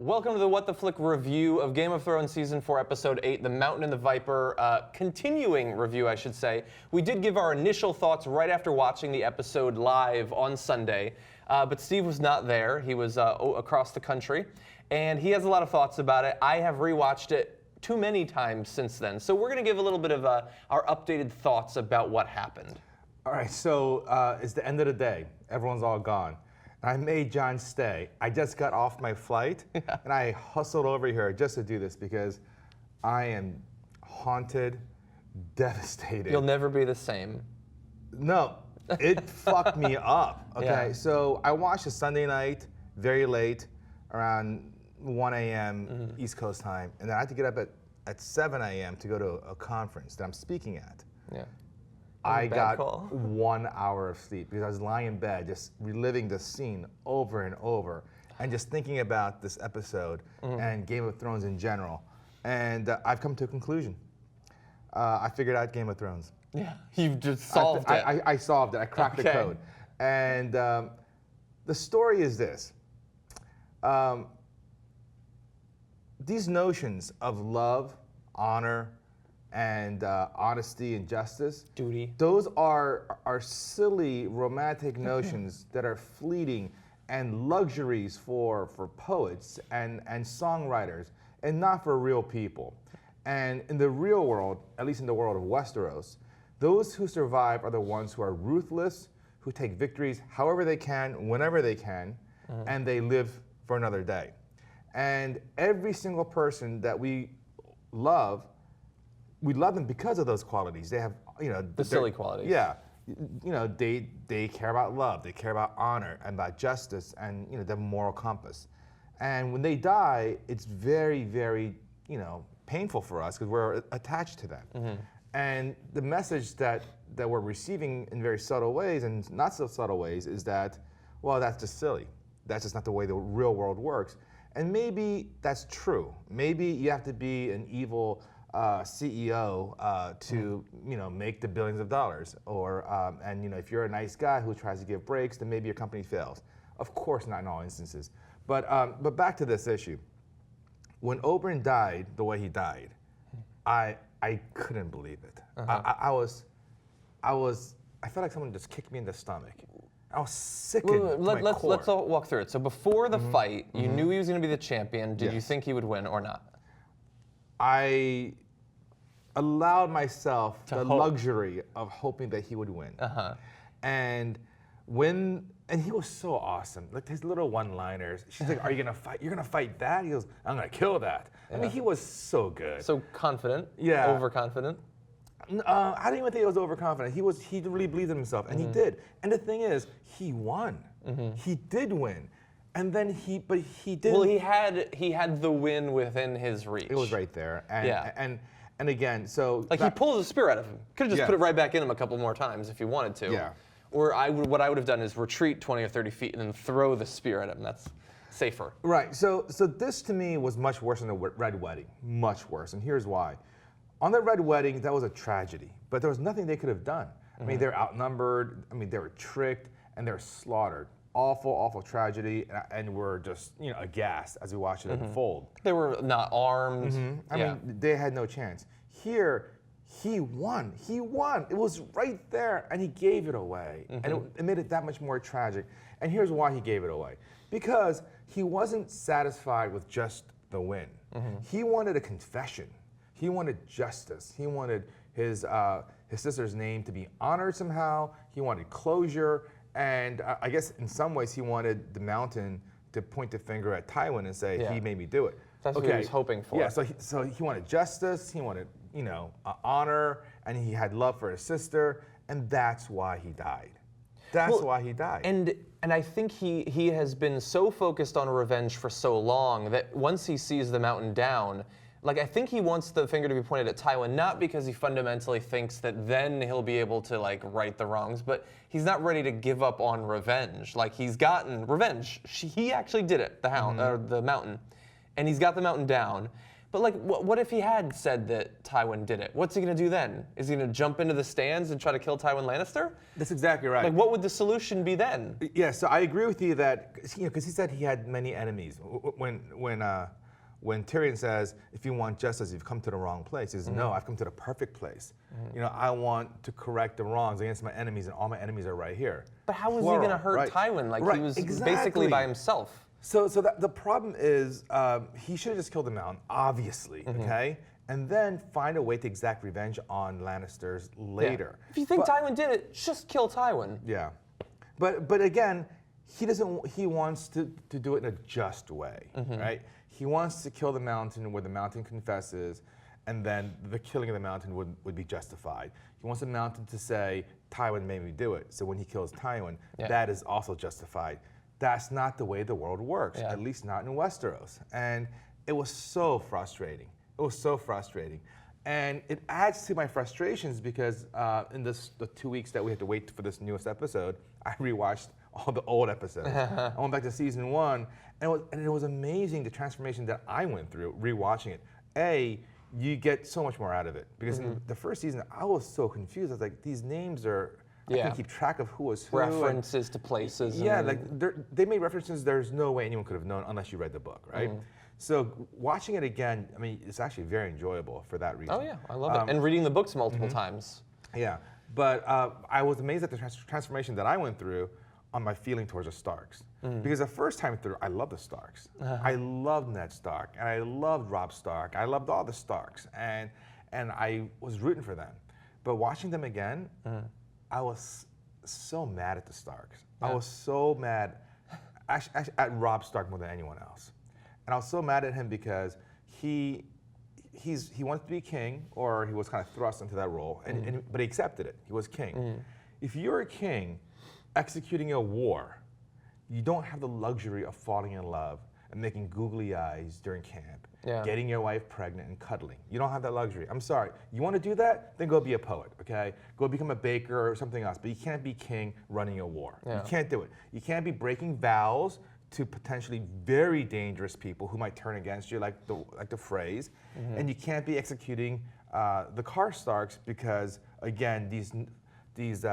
Welcome to the What the Flick review of Game of Thrones Season 4, Episode 8, The Mountain and the Viper. Continuing review, I should say. We did give our initial thoughts right after watching the episode live on Sunday, but Steve was not there. He was across the country, and he has a lot of thoughts about it. I have rewatched it too many times since then, so we're going to give a little bit of our updated thoughts about what happened. All right, so it's the end of the day. Everyone's all gone. I made John stay. I just got off my flight, and I hustled over here just to do this because I am haunted, devastated. You'll never be the same. No, it fucked me up, okay? Yeah. So I watched it Sunday night, very late, around 1 a.m. East Coast time, and then I had to get up at 7 a.m. to go to a conference that I'm speaking at. Yeah. I got call. 1 hour of sleep because I was lying in bed just reliving the scene over and over and just thinking about this episode and Game of Thrones in general. And I've come to a conclusion. I figured out Game of Thrones. Yeah, you've just solved it. I solved it. I cracked the code. And the story is this. These notions of love, honor, and honesty and justice. Duty. Those are silly romantic notions that are fleeting and luxuries for poets and songwriters and not for real people. And in the real world, at least in the world of Westeros, those who survive are the ones who are ruthless, who take victories however they can, whenever they can, and they live for another day. And every single person that we love them because of those qualities. They have, the silly qualities. Yeah, they care about love, they care about honor and about justice, and they have a moral compass. And when they die, it's very, very, painful for us because we're attached to them. And the message that we're receiving in very subtle ways and not so subtle ways is that, well, that's just silly. That's just not the way the real world works. And maybe that's true. Maybe you have to be an evil CEO to make the billions of dollars, or and if you're a nice guy who tries to give breaks, then maybe your company fails. Of course, not in all instances. But back to this issue. When Oberyn died the way he died, I couldn't believe it. I felt like someone just kicked me in the stomach. I was sickened. Let's all walk through it. So before the fight, you knew he was going to be the champion. Did you think he would win or not? I allowed myself the luxury of hoping that he would win. And he was so awesome. Like his little one-liners. She's like, "Are you gonna fight? You're gonna fight that?" He goes, "I'm gonna kill that." I mean, he was so good. So confident. Yeah. Overconfident. I didn't even think he was overconfident. He really believed in himself, and he did. And the thing is, he won. He did win. And then he did. Well, he had the win within his reach. It was right there. And and again, so like he pulls the spear out of him. Could have just put it right back in him a couple more times if he wanted to. Yeah. Or what I would have done is retreat 20 or 30 feet and then throw the spear at him. That's safer. Right. So this to me was much worse than the Red Wedding. Much worse. And here's why. On the Red Wedding, that was a tragedy. But there was nothing they could have done. I mean, they're outnumbered. I mean, they were tricked and they were slaughtered. Awful, awful tragedy, and we're just aghast as we watch it unfold. They were not armed. I mean, they had no chance. Here, he won. He won. It was right there, and he gave it away, and it made it that much more tragic. And here's why he gave it away: because he wasn't satisfied with just the win. He wanted a confession. He wanted justice. He wanted his sister's name to be honored somehow. He wanted closure. And I guess in some ways he wanted the Mountain to point the finger at Tywin and say, he made me do it. That's what he was hoping for. Yeah, so he wanted justice, he wanted, honor, and he had love for his sister, and that's why he died. That's why he died. And I think he has been so focused on revenge for so long that once he sees the Mountain down, like I think he wants the finger to be pointed at Tywin, not because he fundamentally thinks that then he'll be able to like right the wrongs, but he's not ready to give up on revenge. Like he's gotten revenge. He actually did it, the Hound or the Mountain, and he's got the Mountain down. But like, what if he had said that Tywin did it? What's he gonna do then? Is he gonna jump into the stands and try to kill Tywin Lannister? That's exactly right. Like, what would the solution be then? Yeah, so I agree with you that, because he said he had many enemies. When Tyrion says, if you want justice, you've come to the wrong place, he says, no, I've come to the perfect place. I want to correct the wrongs against my enemies, and all my enemies are right here. But how was he gonna hurt Tywin? Like, he was basically by himself. So the problem is, he should have just killed the Mountain, obviously, okay? And then find a way to exact revenge on Lannisters later. Yeah. If you think Tywin did it, just kill Tywin. Yeah, but again, he doesn't. He wants to do it in a just way, right? He wants to kill the Mountain where the Mountain confesses, and then the killing of the Mountain would be justified. He wants the Mountain to say, Tywin made me do it. So when he kills Tywin, that is also justified. That's not the way the world works, at least not in Westeros. And it was so frustrating. It was so frustrating. And it adds to my frustrations because in the 2 weeks that we had to wait for this newest episode, I rewatched all the old episodes. I went back to season 1, and it was amazing the transformation that I went through rewatching it. You get so much more out of it. Because in the first season, I was so confused. I was like, these names are... I can't keep track of who was who. References to places. Yeah, like they made references there's no way anyone could have known unless you read the book, right? So watching it again, I mean, it's actually very enjoyable for that reason. Oh yeah, I love it. And reading the books multiple times. Yeah, but I was amazed at the transformation that I went through on my feeling towards the Starks. Because the first time through, I loved the Starks. I loved Ned Stark, and I loved Robb Stark. I loved all the Starks, and I was rooting for them. But watching them again, I was so mad at the Starks. I was so mad actually at Robb Stark more than anyone else. And I was so mad at him because he wanted to be king, or he was kind of thrust into that role, but he accepted it. He was king. If you're a king executing a war, you don't have the luxury of falling in love and making googly eyes during camp, getting your wife pregnant and cuddling. You don't have that luxury. I'm sorry. You want to do that? Then go be a poet, okay? Go become a baker or something else. But you can't be king running a war. You can't do it. You can't be breaking vows to potentially very dangerous people who might turn against you, like the phrase. And you can't be executing the Karstarks because, again, these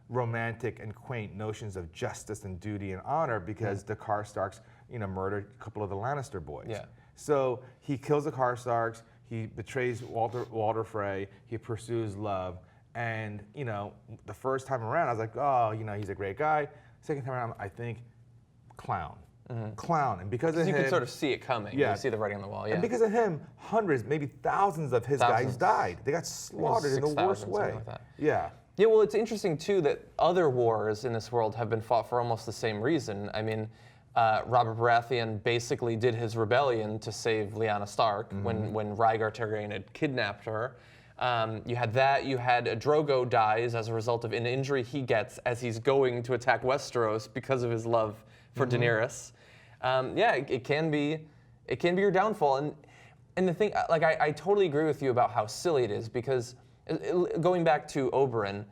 romantic and quaint notions of justice and duty and honor because the Karstarks murdered a couple of the Lannister boys. So he kills the Karstarks, he betrays Walder Frey, he pursues love, and the first time around I was like, oh, he's a great guy. Second time around, I think, clown. Clown, and because of him, you can sort of see it coming. You see the writing on the wall. And because of him, hundreds, maybe thousands of his guys died. They got slaughtered in the worst way. Like Yeah, well, it's interesting too that other wars in this world have been fought for almost the same reason. I mean, Robert Baratheon basically did his rebellion to save Lyanna Stark when Rhaegar Targaryen had kidnapped her. You had that. You had Drogo dies as a result of an injury he gets as he's going to attack Westeros because of his love for Daenerys. It can be your downfall. And the thing, like, I totally agree with you about how silly it is because going back to Oberyn,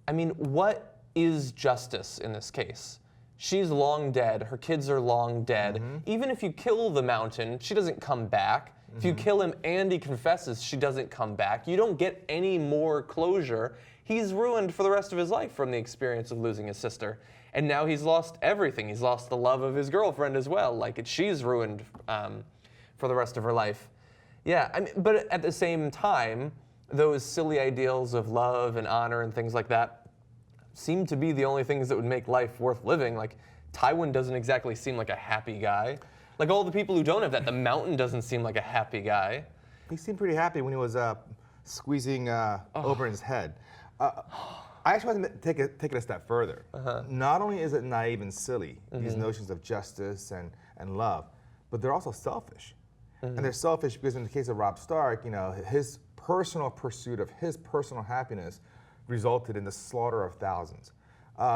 I mean, what is justice in this case? She's long dead. Her kids are long dead. Even if you kill the Mountain, she doesn't come back. If you kill him and he confesses, she doesn't come back. You don't get any more closure. He's ruined for the rest of his life from the experience of losing his sister. And now he's lost everything. He's lost the love of his girlfriend as well. Like, she's ruined for the rest of her life. Yeah, I mean, but at the same time, those silly ideals of love and honor and things like that seem to be the only things that would make life worth living. Like, Tywin doesn't exactly seem like a happy guy. Like, all the people who don't have that, the Mountain doesn't seem like a happy guy. He seemed pretty happy when he was squeezing Oberyn's head. I actually want to take it a step further. Not only is it naive and silly, these notions of justice and love, but they're also selfish. And they're selfish because in the case of Robb Stark, his personal pursuit of his personal happiness resulted in the slaughter of thousands.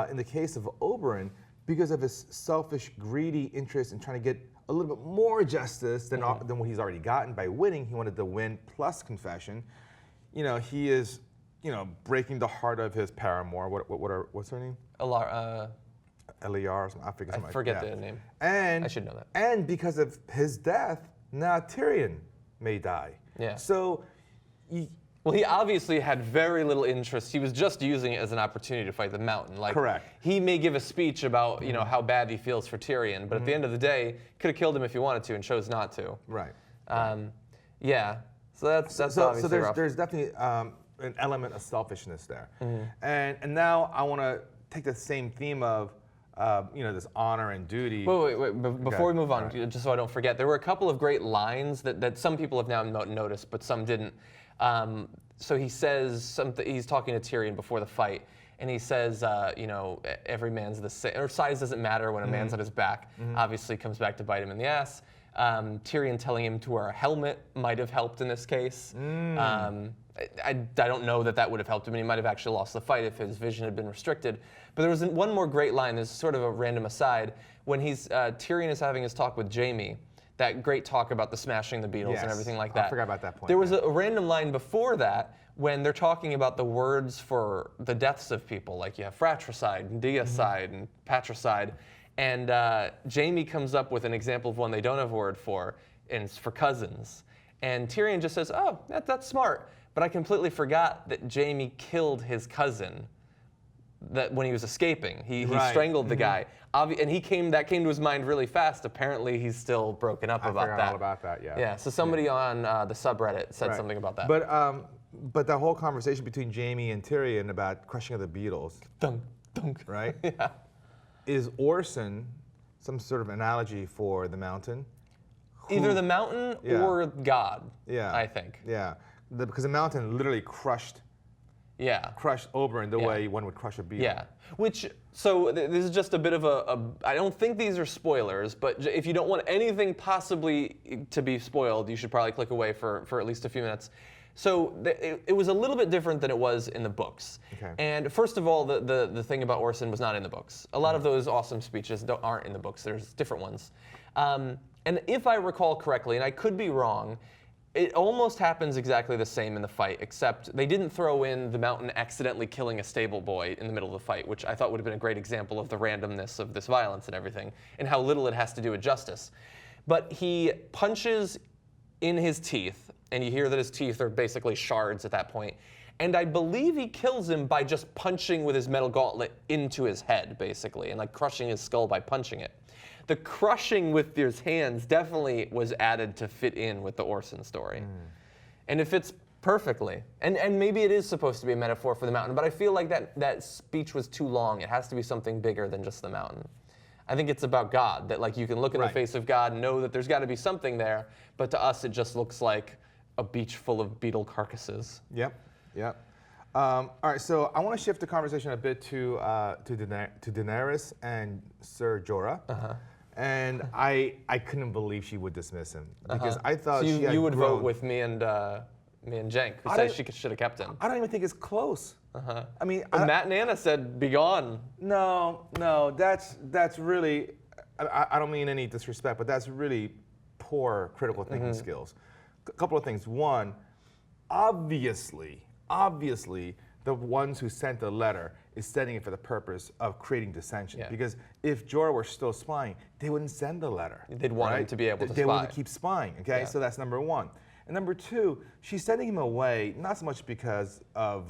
In the case of Oberyn, because of his selfish, greedy interest in trying to get a little bit more justice than what he's already gotten by winning, he wanted to win plus confession. He is, breaking the heart of his paramour. What's her name? Eliar. I forget the name. And I should know that. And because of his death, now Tyrion may die. Yeah. So, Well, he obviously had very little interest. He was just using it as an opportunity to fight the Mountain. Like, correct. He may give a speech about how bad he feels for Tyrion, but at the end of the day, could have killed him if he wanted to and chose not to. Right. Yeah. So that's obviously so rough. there's definitely an element of selfishness there. And now I want to take the same theme of this honor and duty. Wait. Before we move on, right. just so I don't forget, there were a couple of great lines that some people have now noticed, but some didn't. So he says something. He's talking to Tyrion before the fight, and he says, every man's the same, or size doesn't matter when a man's on his back. Obviously, comes back to bite him in the ass. Tyrion telling him to wear a helmet might have helped in this case. I don't know that would have helped him, and he might have actually lost the fight if his vision had been restricted. But there was one more great line. This is sort of a random aside. When Tyrion is having his talk with Jaime, that great talk about the smashing the beetles and everything like that. I forgot about that point. There was a random line before that when they're talking about the words for the deaths of people. Like you have fratricide, and deicide, and patricide. And Jaime comes up with an example of one they don't have a word for, and it's for cousins. And Tyrion just says, oh, that's smart. But I completely forgot that Jaime killed his cousin when he was escaping. He strangled the guy. And that came to his mind really fast. Apparently, he's still broken up about that. I forgot all about that, yeah. Yeah, so somebody on the subreddit said something about that. But that whole conversation between Jaime and Tyrion about crushing of the beetles, dunk, dunk. Right? Yeah. Is Orson some sort of analogy for the Mountain? Either the Mountain or God, I think. Yeah, because the Mountain literally crushed Oberyn the way one would crush a beetle. Yeah, so this is just a bit of I don't think these are spoilers, but if you don't want anything possibly to be spoiled, you should probably click away for at least a few minutes. So it was a little bit different than it was in the books. Okay. And first of all, the thing about Orson was not in the books. A lot of those awesome speeches aren't in the books. There's different ones. And if I recall correctly, and I could be wrong, it almost happens exactly the same in the fight, except they didn't throw in the Mountain accidentally killing a stable boy in the middle of the fight, which I thought would have been a great example of the randomness of this violence and everything, and how little it has to do with justice. But he punches in his teeth, and you hear that his teeth are basically shards at that point. And I believe he kills him by just punching with his metal gauntlet into his head, basically, and like crushing his skull by punching it. The crushing with his hands definitely was added to fit in with the Orson story. And it fits perfectly. And maybe it is supposed to be a metaphor for the Mountain, but I feel like that speech was too long. It has to be something bigger than just the Mountain. I think it's about God, that like you can look in the face of God and know that there's got to be something there, but to us it just looks like a beach full of beetle carcasses. Yep. All right, so I want to shift the conversation a bit to Daenerys and Sir Jorah. And I couldn't believe she would dismiss him because I thought so she had you would grown. vote with me and Cenk, who says she should have kept him. I don't even think it's close. I mean, Matt and Anna said, "Be gone." No, that's really. I don't mean any disrespect, but that's really poor critical thinking skills. A couple of things. One, obviously, the ones who sent the letter is sending it for the purpose of creating dissension. Because if Jorah were still spying, they wouldn't send the letter. They'd want him to be able to spy. They want to keep spying, okay? So that's number one. And number two, she's sending him away, not so much because of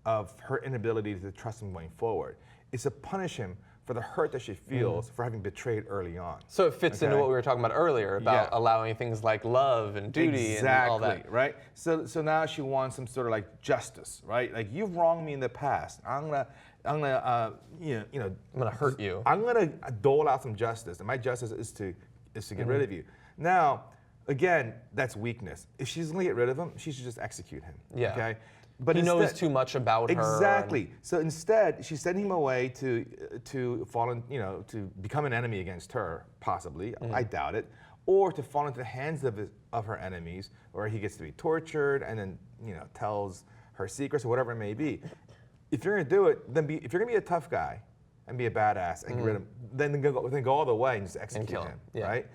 her inability to trust him going forward. It's to punish him for the hurt that she feels for having betrayed early on. So it fits into what we were talking about earlier about allowing things like love and duty and all that. Exactly, right? So now she wants some sort of like justice, right? Like you've wronged me in the past. I'm gonna hurt you. I'm gonna dole out some justice, and my justice is to get rid of you. Now, again, that's weakness. If she's gonna get rid of him, she should just execute him. Yeah. Okay. But he knows too much about her. Exactly. So instead, she's sending him away to fall in, to become an enemy against her, possibly. I doubt it. Or to fall into the hands of her enemies, where he gets to be tortured and then tells her secrets or whatever it may be. If you're gonna do it, then if you're gonna be a tough guy and be a badass and get rid of him, then go all the way and just execute him. Right?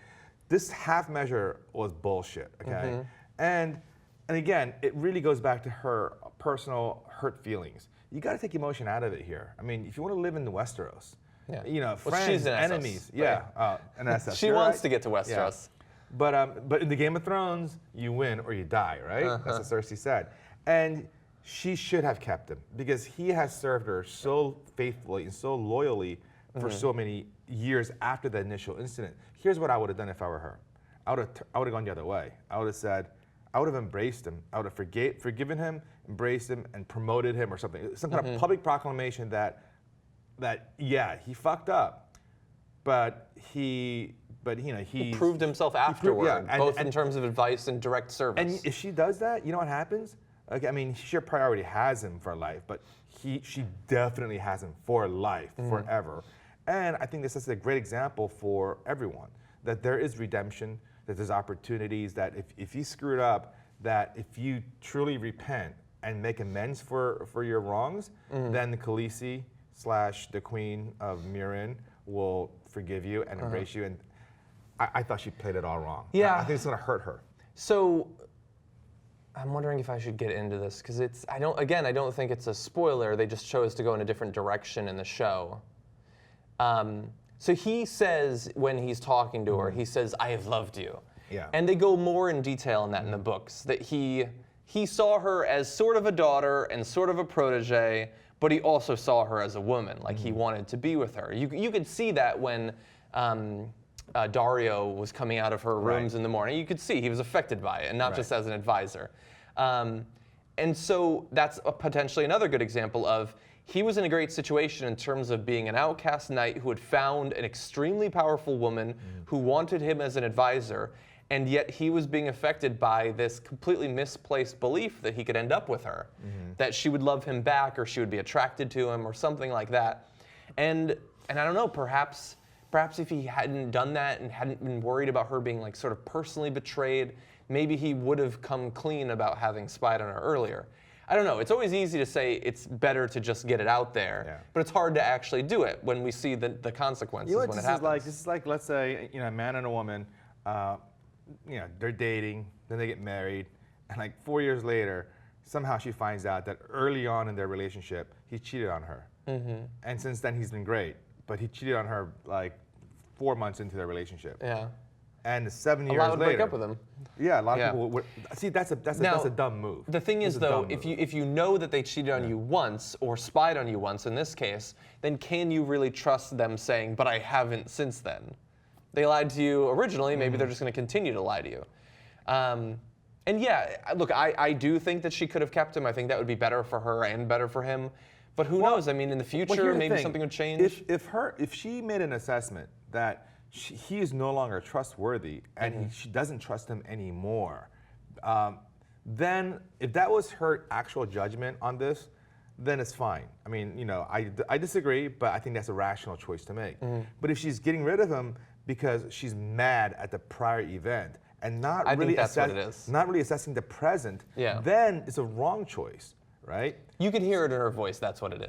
This half measure was bullshit. Okay. And again, it really goes back to her personal hurt feelings. You got to take emotion out of it here. I mean, if you want to live in the Westeros, friends, she's an enemies, SS, an SS. She wants to get to Westeros. But in the Game of Thrones, you win or you die, right? That's what Cersei said. And she should have kept him because he has served her so faithfully and so loyally for so many years after the initial incident. Here's what I would have done if I were her. I would have gone the other way. I would have said, I would have embraced him. I would have forgiven him, embraced him, and promoted him or something. Some kind of public proclamation that yeah, he fucked up, but he proved himself afterward, both in terms of advice and direct service. And if she does that, you know what happens? Okay, I mean, she already has him for life, but she definitely has him for life, forever. And I think this is a great example for everyone, that there is redemption, that there's opportunities, that if you screwed up, that if you truly repent and make amends for your wrongs, then the Khaleesi / the Queen of Mirin will forgive you and embrace you. And I thought she played it all wrong. Yeah. I think it's gonna hurt her. So I'm wondering if I should get into this because I don't think it's a spoiler. They just chose to go in a different direction in the show. So he says when he's talking to her, he says, "I have loved you." Yeah. And they go more in detail in that in the books, that he saw her as sort of a daughter and sort of a protege, but he also saw her as a woman, like he wanted to be with her. You could see that when Dario was coming out of her rooms in the morning. You could see he was affected by it, and not just as an advisor. And so that's potentially another good example of he was in a great situation in terms of being an outcast knight who had found an extremely powerful woman who wanted him as an advisor, and yet he was being affected by this completely misplaced belief that he could end up with her, that she would love him back or she would be attracted to him or something like that. And I don't know, perhaps if he hadn't done that and hadn't been worried about her being like sort of personally betrayed, maybe he would have come clean about having spied on her earlier. I don't know. It's always easy to say it's better to just get it out there, but it's hard to actually do it when we see the consequences when it happens. This is like, let's say, a man and a woman, they're dating, then they get married, and like 4 years later, somehow she finds out that early on in their relationship, he cheated on her. And since then, he's been great, but he cheated on her like 4 months into their relationship. Yeah. And 7 years A lot would later, break up with him. Yeah, a lot of people would. See, that's a dumb move. The thing is, though, if you know that they cheated on you once or spied on you once, in this case, then can you really trust them saying, "But I haven't since then"? They lied to you originally. Maybe they're just going to continue to lie to you. And yeah, look, I do think that she could have kept him. I think that would be better for her and better for him. But who knows? I mean, in the future, maybe something would change. If she made an assessment that he is no longer trustworthy and she doesn't trust him anymore, then if that was her actual judgment on this, then it's fine. I mean, I disagree, but I think that's a rational choice to make. But if she's getting rid of him because she's mad at the prior event and not really assessing the present, then it's a wrong choice, right? You can hear it in her voice. That's what it is.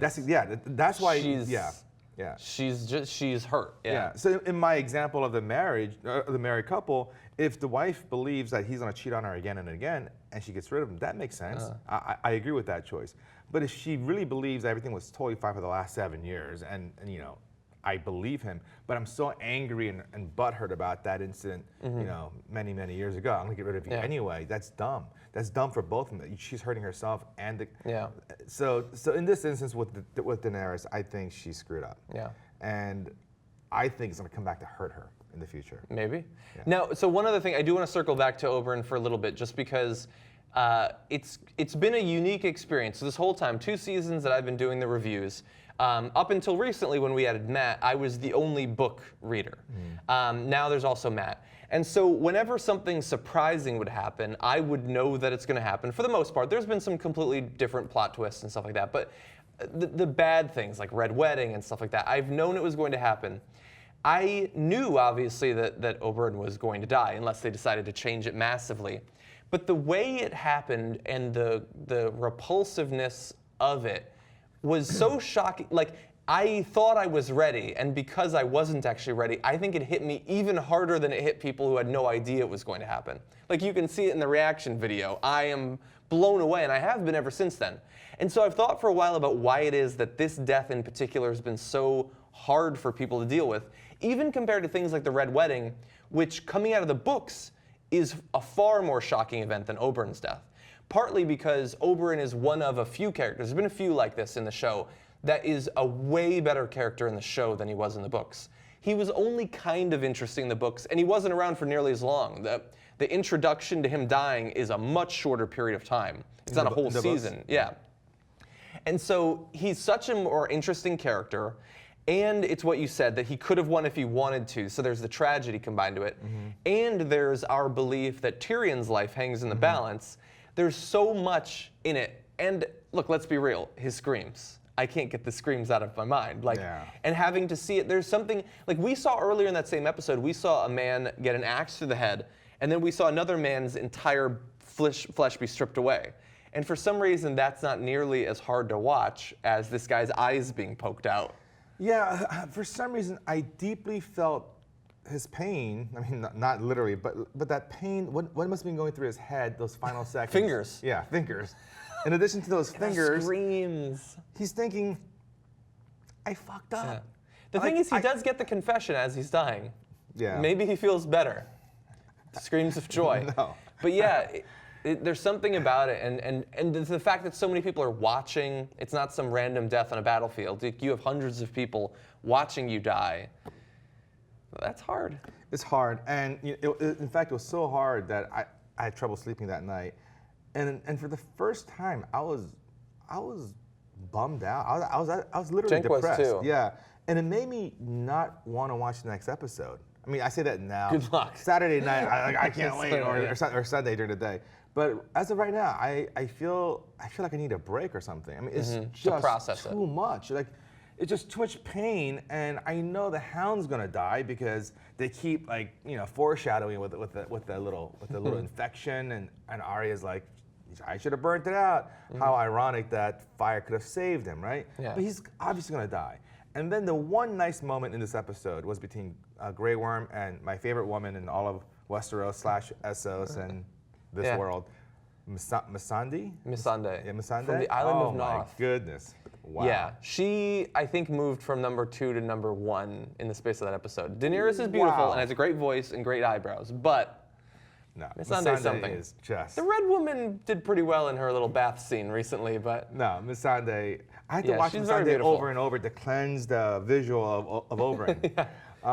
That's why. She's hurt. Yeah. So in my example of the married couple, if the wife believes that he's going to cheat on her again and again, and she gets rid of him, that makes sense. I agree with that choice. But if she really believes everything was totally fine for the last 7 years, and I believe him, but I'm so angry and butthurt about that incident, many years ago, I'm going to get rid of you anyway. That's dumb. That's dumb for both of them. She's hurting herself and the. So in this instance with Daenerys, I think she screwed up. Yeah. And I think it's going to come back to hurt her in the future. Maybe. Yeah. Now, so one other thing, I do want to circle back to Oberyn for a little bit, just because it's been a unique experience. So this whole time, 2 seasons that I've been doing the reviews. Up until recently, when we added Matt, I was the only book reader. Now there's also Matt. And so whenever something surprising would happen, I would know that it's going to happen. For the most part, there's been some completely different plot twists and stuff like that. But the bad things, like Red Wedding and stuff like that, I've known it was going to happen. I knew, obviously, that Oberyn was going to die, unless they decided to change it massively. But the way it happened and the repulsiveness of it was so shocking. Like, I thought I was ready, and because I wasn't actually ready, I think it hit me even harder than it hit people who had no idea it was going to happen. Like, you can see it in the reaction video. I am blown away, and I have been ever since then. And so I've thought for a while about why it is that this death in particular has been so hard for people to deal with, even compared to things like the Red Wedding, which coming out of the books is a far more shocking event than Oberyn's death. Partly because Oberyn is one of a few characters, there's been a few like this in the show, that is a way better character in the show than he was in the books. He was only kind of interesting in the books, and he wasn't around for nearly as long. The introduction to him dying is a much shorter period of time. It's not a whole season. Yeah. And so he's such a more interesting character, and it's what you said, that he could have won if he wanted to, so there's the tragedy combined to it. And there's our belief that Tyrion's life hangs in the balance. There's so much in it. And look, let's be real, his screams. I can't get the screams out of my mind. And having to see it, there's something, like we saw earlier in that same episode, we saw a man get an axe through the head, and then we saw another man's entire flesh be stripped away. And for some reason, that's not nearly as hard to watch as this guy's eyes being poked out. Yeah, for some reason, I deeply felt his pain. I mean, not literally, but that pain, what must have been going through his head those final seconds? Fingers. Yeah, fingers. In addition to those fingers, screams. He's thinking, I fucked up. Yeah. The thing is, he does get the confession as he's dying. Yeah. Maybe he feels better. Screams of joy. No. But yeah, there's something about it, and the fact that so many people are watching, it's not some random death on a battlefield. You have hundreds of people watching you die. That's hard. It's hard, and in fact, it was so hard that I had trouble sleeping that night, and for the first time, I was bummed out. I was literally Cenk was depressed. too. Yeah, and it made me not want to watch the next episode. I mean, I say that now. Good luck. Saturday night, I can't wait, or Sunday during the day. But as of right now, I feel like I need a break or something. I mean, it's just too much. Like, it's just too much pain, and I know the Hound's gonna die because they keep foreshadowing with the little infection, and Arya's like, I should have burnt it out. How ironic that fire could have saved him, right? Yeah. But he's obviously gonna die. And then the one nice moment in this episode was between Grey Worm and my favorite woman in all of Westeros / Essos and this world, Missandei? Missandei. Yeah, Missandei. From the island of Oh my North. goodness. Wow. Yeah, she, I think, moved from number 2 to number 1 in the space of that episode. Daenerys is beautiful and has a great voice and great eyebrows, but no, Missandei's something. Is just... The Red Woman did pretty well in her little bath scene recently, but... No, Missandei, I had to watch Missandei over and over to cleanse the visual of Oberyn.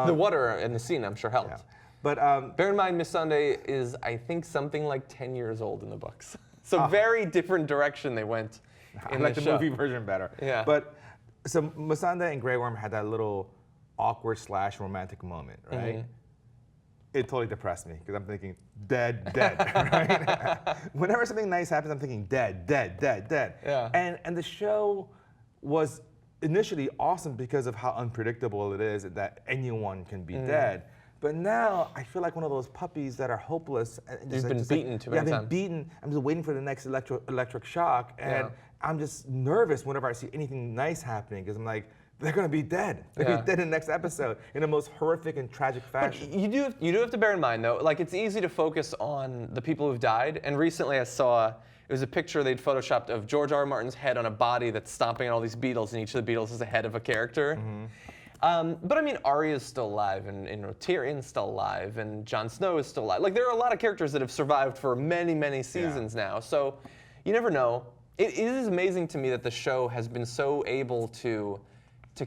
The water in the scene, I'm sure, helped. Yeah. But bear in mind, Missandei is, I think, something like 10 years old in the books. So very different direction they went. I like the movie version better. Yeah. But so Missandei and Grey Worm had that little awkward / romantic moment, right? It totally depressed me because I'm thinking dead, right? Whenever something nice happens, I'm thinking dead. Yeah. And the show was initially awesome because of how unpredictable it is that anyone can be dead. But now I feel like one of those puppies that are hopeless. And You've been beaten too many times. I've been beaten. I'm just waiting for the next electric shock, and I'm just nervous whenever I see anything nice happening because I'm like, they're gonna be dead. They're gonna be dead in the next episode in the most horrific and tragic fashion. But you do have to bear in mind though, like it's easy to focus on the people who've died. And recently I saw it was a picture they'd photoshopped of George R. R. Martin's head on a body that's stomping on all these beetles, and each of the beetles is the head of a character. But I mean, Arya's still alive, and Tyrion's still alive, and Jon Snow is still alive. Like, there are a lot of characters that have survived for many, many seasons now. So you never know. It is amazing to me that the show has been so able to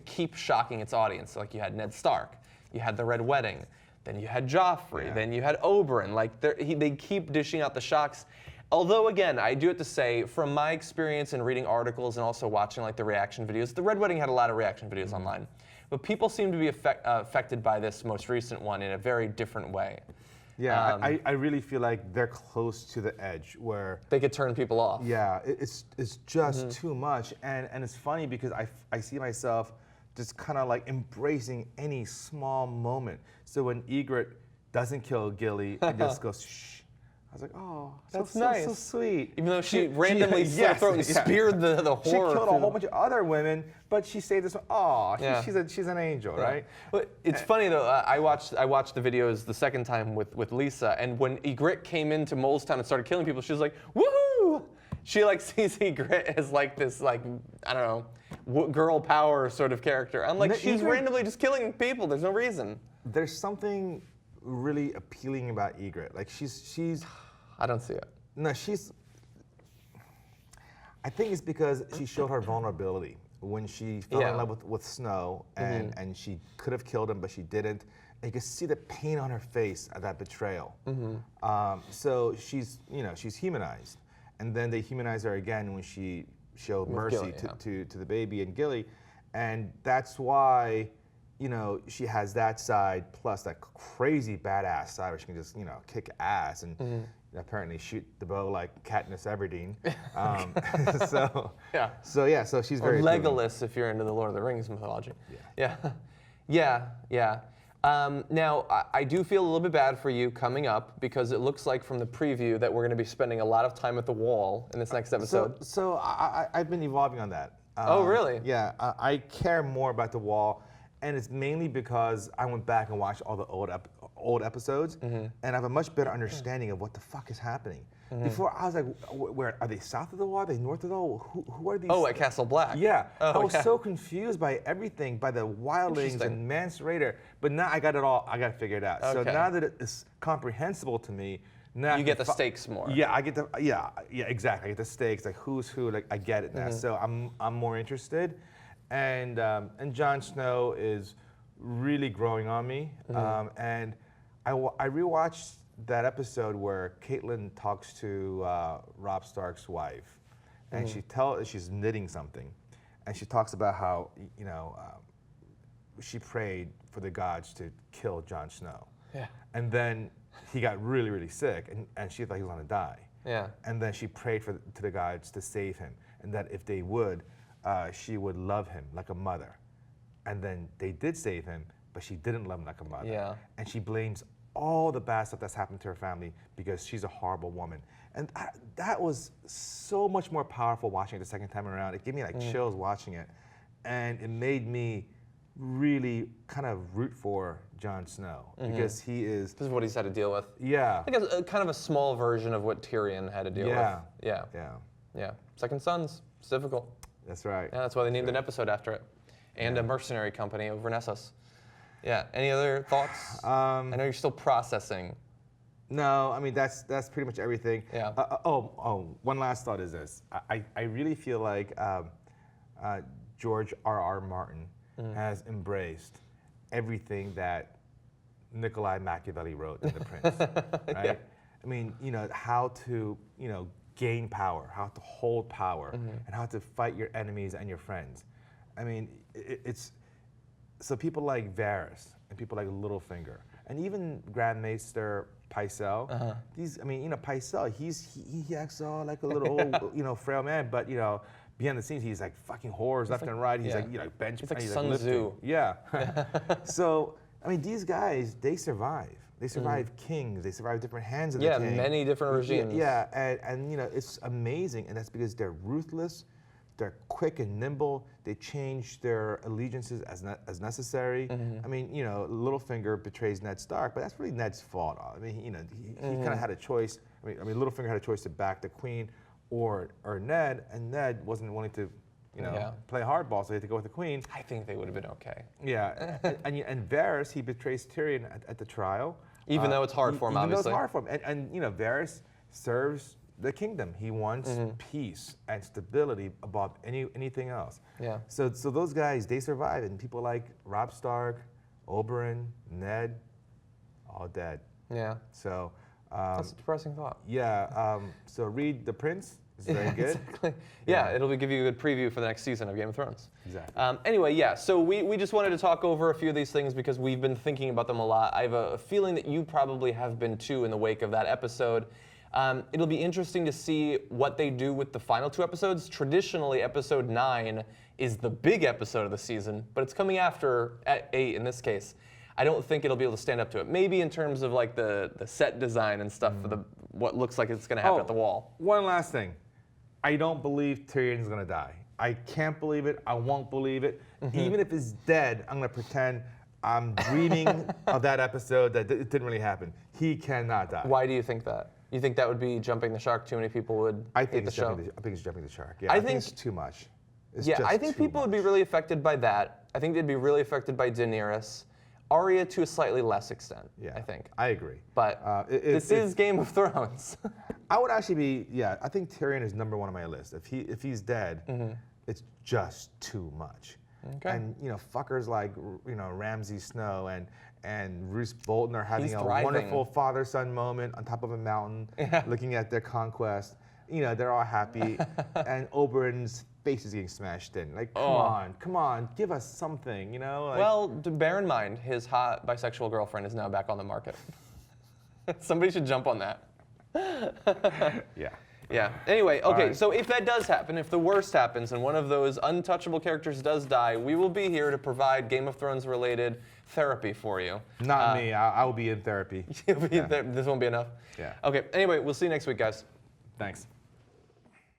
keep shocking its audience. Like, you had Ned Stark, you had the Red Wedding, then you had Joffrey, then you had Oberyn. Like, they keep dishing out the shocks. Although, again, I do have to say, from my experience in reading articles and also watching like the reaction videos, the Red Wedding had a lot of reaction videos online. But people seem to be affected by this most recent one in a very different way. Yeah, I really feel like they're close to the edge where they could turn people off. Yeah, it's just too much, and it's funny because I see myself just kind of like embracing any small moment. So when Ygritte doesn't kill Gilly and just goes shh, I was like, oh, that's nice, so sweet. Even though she randomly slit her throat and speared the horror. She killed a whole bunch of other women, but she saved this one. Oh, she's an angel, right? But it's funny though. I watched the videos the second time with Lisa, and when Ygritte came into Molestown and started killing people, she was like, woohoo! She like sees Ygritte as like this I don't know, girl power sort of character. I'm like, she's randomly just killing people. There's no reason. There's something really appealing about Ygritte. Like she's. I don't see it. No, I think it's because she showed her vulnerability when she fell in love with Snow, and she could have killed him, but she didn't. And you can see the pain on her face at that betrayal. So she's humanized, and then they humanize her again when she showed mercy to the baby and Gilly, and that's why. She has that side plus that crazy badass side where she can just, kick ass and apparently shoot the bow like Katniss Everdeen. So she's very Legolas if you're into the Lord of the Rings mythology. Yeah. Now, I do feel a little bit bad for you coming up because it looks like from the preview that we're going to be spending a lot of time at the wall in this next episode. So I've been evolving on that. Oh, really? Yeah, I care more about the wall. And it's mainly because I went back and watched all the old episodes, and I have a much better understanding of what the fuck is happening. Before, I was like, where are they south of the wall? Are they north of the wall? Who are these? Oh, at Castle Black. Yeah. I was so confused by everything, by the Wildlings and Mance Rayder. But now I got it all. I got to figure it out. So now that it's comprehensible to me, now you get the stakes more. Yeah, I get the exactly. I get the stakes, like who's who. Like I get it now. So I'm more interested. And Jon Snow is really growing on me. And I rewatched that episode where Catelyn talks to Robb Stark's wife, and she's knitting something, and she talks about how she prayed for the gods to kill Jon Snow. Yeah. And then he got really, really sick, and she thought he was gonna die. Yeah. And then she prayed to the gods to save him, and that if they would. She would love him like a mother. And then they did save him, but she didn't love him like a mother. Yeah. And she blames all the bad stuff that's happened to her family because she's a horrible woman. And that was so much more powerful watching it the second time around. It gave me like chills watching it. And it made me really kind of root for Jon Snow because he is... This is what he's had to deal with. Yeah. I think it's kind of a small version of what Tyrion had to deal with. Yeah. Second Sons. It's difficult. That's right. Yeah, that's why they named an episode after it. And a mercenary company over in Essos. Yeah. Any other thoughts? I know you're still processing. No, I mean that's pretty much everything. Yeah. One last thought is this. I really feel like George R.R. Martin has embraced everything that Nikolai Machiavelli wrote in The Prince. Right? Yeah. I mean, how to gain power, how to hold power, and how to fight your enemies and your friends. I mean, it's so people like Varys and people like Littlefinger and even Grand Maester Pycelle. Pycelle, he acts all like a little old, frail man, but behind the scenes he's like fucking whores left and right. He's like bench. He's like he's Sun Tzu. Yeah. So I mean, these guys, they survive. They survive kings. They survive different hands of the king. Yeah, many different regimes. Yeah, and it's amazing, and that's because they're ruthless, they're quick and nimble. They change their allegiances as necessary. I mean, Littlefinger betrays Ned Stark, but that's really Ned's fault. I mean, he kind of had a choice. I mean, Littlefinger had a choice to back the queen or Ned, and Ned wasn't willing to. Play hardball, so he had to go with the queen. I think they would have been okay. Yeah, and Varys, he betrays Tyrion at the trial. Even though it's hard for him, obviously. Even though it's hard for him. And Varys serves the kingdom. He wants peace and stability above anything else. Yeah. So those guys, they survive. And people like Robb Stark, Oberyn, Ned, all dead. Yeah. So... that's a depressing thought. Yeah, so read The Prince. It's very good. Exactly. Yeah, it'll give you a good preview for the next season of Game of Thrones. Exactly. Anyway, so we just wanted to talk over a few of these things because we've been thinking about them a lot. I have a feeling that you probably have been too in the wake of that episode. It'll be interesting to see what they do with the final two episodes. Traditionally, episode 9 is the big episode of the season, but it's coming after at 8 in this case. I don't think it'll be able to stand up to it. Maybe in terms of like the set design and stuff for what looks like it's going to happen at the wall. One last thing. I don't believe Tyrion's going to die. I can't believe it. I won't believe it. Even if he's dead, I'm going to pretend I'm dreaming of that episode that it didn't really happen. He cannot die. Why do you think that? You think that would be jumping the shark? Too many people would hate the show? I think it's jumping the shark. Yeah, I think it's too much. I think people would be really affected by that. I think they'd be really affected by Daenerys. Arya to a slightly less extent, Yeah, I think. I agree. But this is Game of Thrones. I would actually be, yeah, I think Tyrion is number one on my list. If he's dead, it's just too much. Okay. And fuckers like Ramsay Snow and Roose Bolton are having He's a thriving. wonderful father-son moment on top of a mountain, looking at their conquest. They're all happy, and Oberyn's face is getting smashed in. Like, come on, give us something, Like, Well, bear in mind, his hot bisexual girlfriend is now back on the market. Somebody should jump on that. yeah. Yeah. Anyway, okay, right. so if that does happen, if the worst happens and one of those untouchable characters does die, we will be here to provide Game of Thrones related therapy for you. Not me. I will be in therapy. This won't be enough? Yeah. Okay, anyway, we'll see you next week, guys. Thanks.